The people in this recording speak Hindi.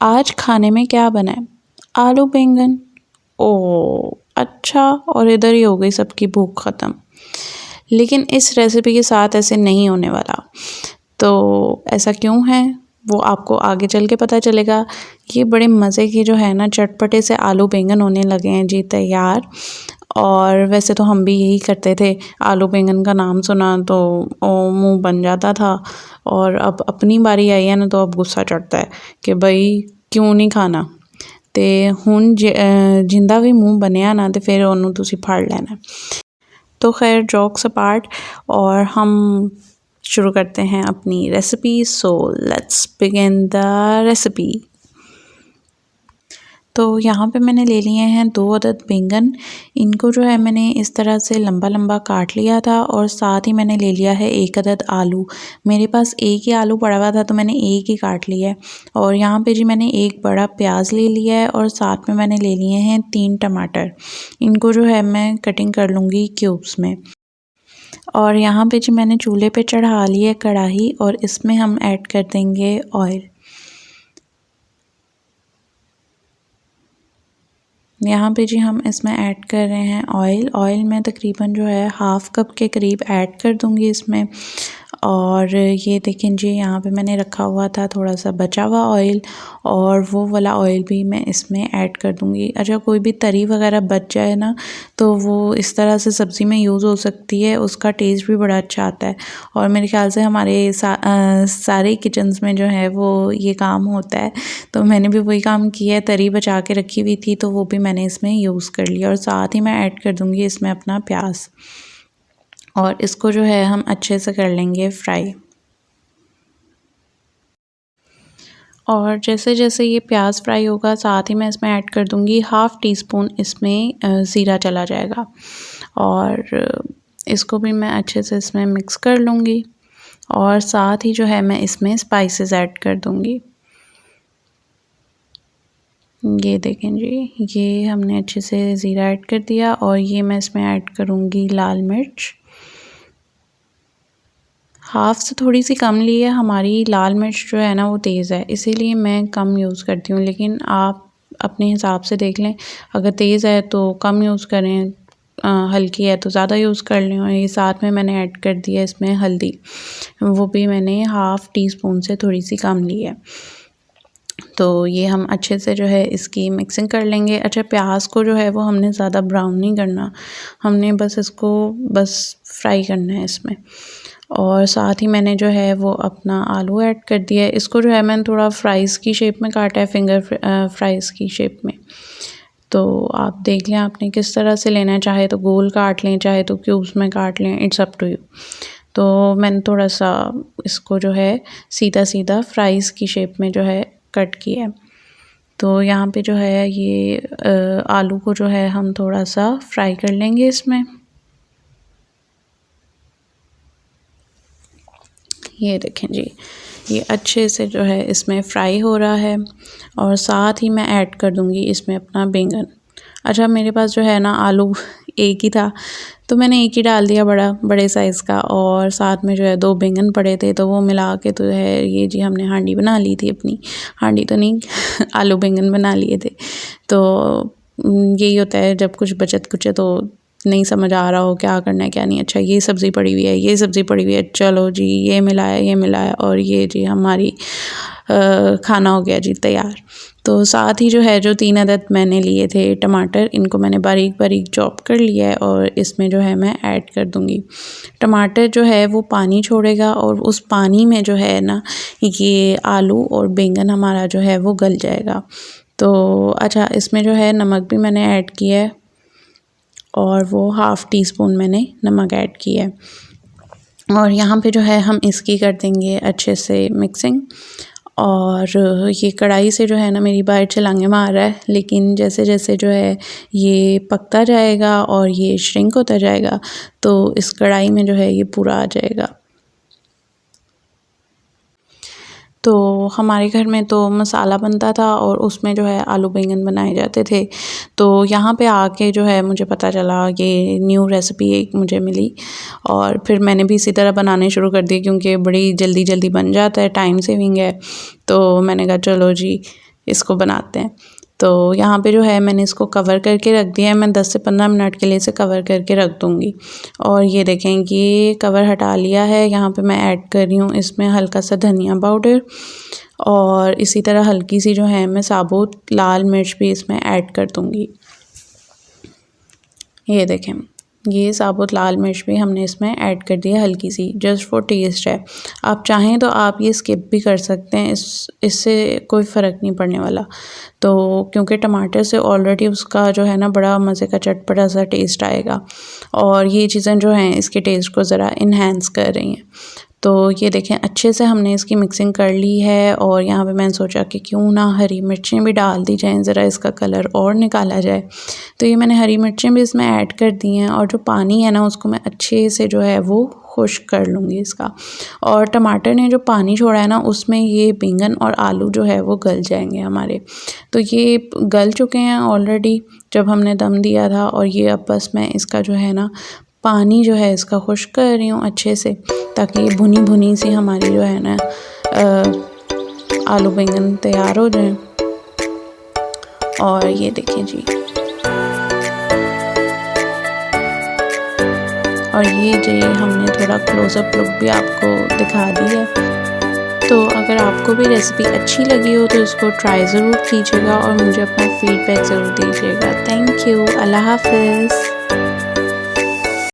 आज खाने में क्या बना है? आलू बैंगन। ओह अच्छा, और इधर ही हो गई सबकी भूख ख़त्म। लेकिन इस रेसिपी के साथ ऐसे नहीं होने वाला। तो ऐसा क्यों है वो आपको आगे चल के पता चलेगा। ये बड़े मज़े की जो है ना चटपटे से आलू बैंगन होने लगे हैं जी तैयार। और वैसे तो हम भी यही करते थे, आलू बैंगन का नाम सुना तो मुंह बन जाता था। और अब अपनी बारी आई है ना तो अब गुस्सा चढ़ता है कि भाई क्यों नहीं खाना। ਤੇ ਹੁਣ ਜਿੰਦਾ ਵੀ ਮੂੰਹ ਬਣਿਆ ਨਾ तो फिर ਉਹਨੂੰ ਤੁਸੀਂ ਫੜ लेना। तो खैर जॉक्स अपार्ट, और हम शुरू करते हैं अपनी recipe. So let's begin the recipe. तो यहाँ पे मैंने ले लिए हैं 2 अदद बैंगन। इनको जो है मैंने इस तरह से लंबा लंबा काट लिया था, और साथ ही मैंने ले लिया है 1 अदद आलू। मेरे पास एक ही आलू पड़ा हुआ था तो मैंने एक ही काट लिया है। और यहाँ पे जी मैंने एक बड़ा प्याज ले लिया है, और साथ में मैंने ले लिए हैं 3 टमाटर। इनको जो है मैं कटिंग कर लूँगी क्यूब्स में। और यहाँ पे जी मैंने चूल्हे पे चढ़ा ली है कढ़ाई, और इसमें हम ऐड कर देंगे ऑयल। यहाँ पे जी हम इसमें ऐड कर रहे हैं ऑयल मैं तकरीबन जो है हाफ़ कप के करीब ऐड कर दूँगी इसमें। और ये देखें जी यहाँ पे मैंने रखा हुआ था थोड़ा सा बचा हुआ ऑयल, और वो वाला ऑयल भी मैं इसमें ऐड कर दूँगी। अच्छा, कोई भी तरी वगैरह बच जाए ना तो वो इस तरह से सब्ज़ी में यूज़ हो सकती है, उसका टेस्ट भी बड़ा अच्छा आता है। और मेरे ख्याल से हमारे सारे किचन्स में जो है वो ये काम होता है। तो मैंने भी वही काम किया है, तरी बचा के रखी हुई थी तो वो भी मैंने इसमें यूज़ कर लिया। और साथ ही मैं ऐड कर दूँगी इसमें अपना प्याज, और इसको जो है हम अच्छे से कर लेंगे फ्राई। और जैसे जैसे ये प्याज फ्राई होगा साथ ही मैं इसमें ऐड कर दूँगी हाफ़ टी स्पून इसमें ज़ीरा चला जाएगा। और इसको भी मैं अच्छे से इसमें मिक्स कर लूँगी, और साथ ही जो है मैं इसमें स्पाइसेस ऐड कर दूँगी। ये देखें जी, ये हमने अच्छे से ज़ीरा ऐड कर दिया, और ये मैं इसमें ऐड करूँगी लाल मिर्च। हाफ़ से थोड़ी सी कम ली है, हमारी लाल मिर्च जो है ना वो तेज़ है इसीलिए मैं कम यूज़ करती हूँ। लेकिन आप अपने हिसाब से देख लें, अगर तेज़ है तो कम यूज़ करें, हल्की है तो ज़्यादा यूज़ कर लें। और ये साथ में मैंने ऐड कर दिया इसमें हल्दी, वो भी मैंने हाफ़ टी स्पून से थोड़ी सी कम ली है। तो ये हम अच्छे से जो है इसकी मिक्सिंग कर लेंगे। अच्छा, प्याज को जो है वो हमने ज़्यादा ब्राउन नहीं करना, हमने बस इसको फ्राई करना है इसमें। और साथ ही मैंने जो है वो अपना आलू ऐड कर दिया है। इसको जो है मैंने थोड़ा फ्राइज़ की शेप में काटा है, फिंगर फ्राइज़ की शेप में। तो आप देख लें आपने किस तरह से लेना है, चाहे तो गोल काट लें, चाहे तो क्यूब्स में काट लें, इट्स अप टू यू। तो मैंने थोड़ा सा इसको जो है सीधा सीधा फ्राइज़ की शेप में जो है कट किया है। तो यहाँ पे जो है ये आलू को जो है हम थोड़ा सा फ्राई कर लेंगे इसमें। ये देखें जी, ये अच्छे से जो है इसमें फ्राई हो रहा है, और साथ ही मैं ऐड कर दूँगी इसमें अपना बैंगन। अच्छा, मेरे पास जो है ना आलू एक ही था तो मैंने एक ही डाल दिया बड़े साइज़ का, और साथ में जो है 2 बैंगन पड़े थे तो वो मिला के तो है ये जी हमने हांडी बना ली थी अपनी। हांडी तो नहीं आलू बैंगन बना लिए थे। तो यही होता है जब कुछ बचत कुछ है तो नहीं समझ आ रहा हो क्या करना है क्या नहीं। अच्छा, ये सब्ज़ी पड़ी हुई है, ये सब्ज़ी पड़ी हुई है, चलो जी ये मिलाया और ये जी हमारी खाना हो गया जी तैयार। तो साथ ही जो है जो 3 अदद मैंने लिए थे टमाटर, इनको मैंने बारीक बारीक चॉप कर लिया है, और इसमें जो है मैं ऐड कर दूँगी। टमाटर जो है वो पानी छोड़ेगा, और उस पानी में जो है ना ये आलू और बैंगन हमारा जो है वो गल जाएगा। तो अच्छा, इसमें जो है नमक भी मैंने ऐड किया है, और वो हाफ़ टी स्पून मैंने नमक ऐड किया है। और यहाँ पे जो है हम इसकी कर देंगे अच्छे से मिक्सिंग। और ये कढ़ाई से जो है ना मेरी बाहर छलांगे मार रहा है, लेकिन जैसे जैसे जो है ये पकता जाएगा और ये श्रिंक होता जाएगा तो इस कढ़ाई में जो है ये पूरा आ जाएगा। तो हमारे घर में तो मसाला बनता था और उसमें जो है आलू बैंगन बनाए जाते थे। तो यहाँ पे आके जो है मुझे पता चला, ये न्यू रेसिपी एक मुझे मिली, और फिर मैंने भी इसी तरह बनाने शुरू कर दिए क्योंकि बड़ी जल्दी जल्दी बन जाता है, टाइम सेविंग है। तो मैंने कहा चलो जी इसको बनाते हैं। तो यहाँ पे जो है मैंने इसको कवर करके रख दिया है। मैं 10 से 15 मिनट के लिए इसे कवर करके रख दूँगी। और ये देखें ये कवर हटा लिया है। यहाँ पे मैं ऐड कर रही हूँ इसमें हल्का सा धनिया पाउडर और इसी तरह हल्की सी जो है मैं साबुत लाल मिर्च भी इसमें ऐड कर दूँगी। ये देखें ये साबुत लाल मिर्च भी हमने इसमें ऐड कर दिया हल्की सी, जस्ट फॉर टेस्ट है। आप चाहें तो आप ये स्किप भी कर सकते हैं, इससे कोई फ़र्क नहीं पड़ने वाला। तो क्योंकि टमाटर से ऑलरेडी उसका जो है ना बड़ा मज़े का चटपटा सा टेस्ट आएगा और ये चीज़ें जो हैं इसके टेस्ट को ज़रा इन्हेंस कर रही हैं। तो ये देखें अच्छे से हमने इसकी मिक्सिंग कर ली है और यहाँ पे मैंने सोचा कि क्यों ना हरी मिर्चें भी डाल दी जाएं, ज़रा इसका कलर और निकाला जाए। तो ये मैंने हरी मिर्चें भी इसमें ऐड कर दी हैं और जो पानी है ना उसको मैं अच्छे से जो है वो खुश्क कर लूँगी इसका। और टमाटर ने जो पानी छोड़ा है ना उसमें ये बैंगन और आलू जो है वो गल जाएंगे हमारे। तो ये गल चुके हैं ऑलरेडी जब हमने दम दिया था और ये अब बस मैं इसका जो है ना पानी जो है इसका खुश्क कर रही हूँ अच्छे से, ताकि ये भुनी भुनी सी हमारी जो है ना आलू बैंगन तैयार हो जाए। और ये देखिए जी, और ये जी हमने थोड़ा क्लोज़अप लुक भी आपको दिखा दी है। तो अगर आपको भी रेसिपी अच्छी लगी हो तो इसको ट्राई ज़रूर कीजिएगा और मुझे अपना फीडबैक ज़रूर दीजिएगा। Thank you. अल्लाह हाफ़िज़।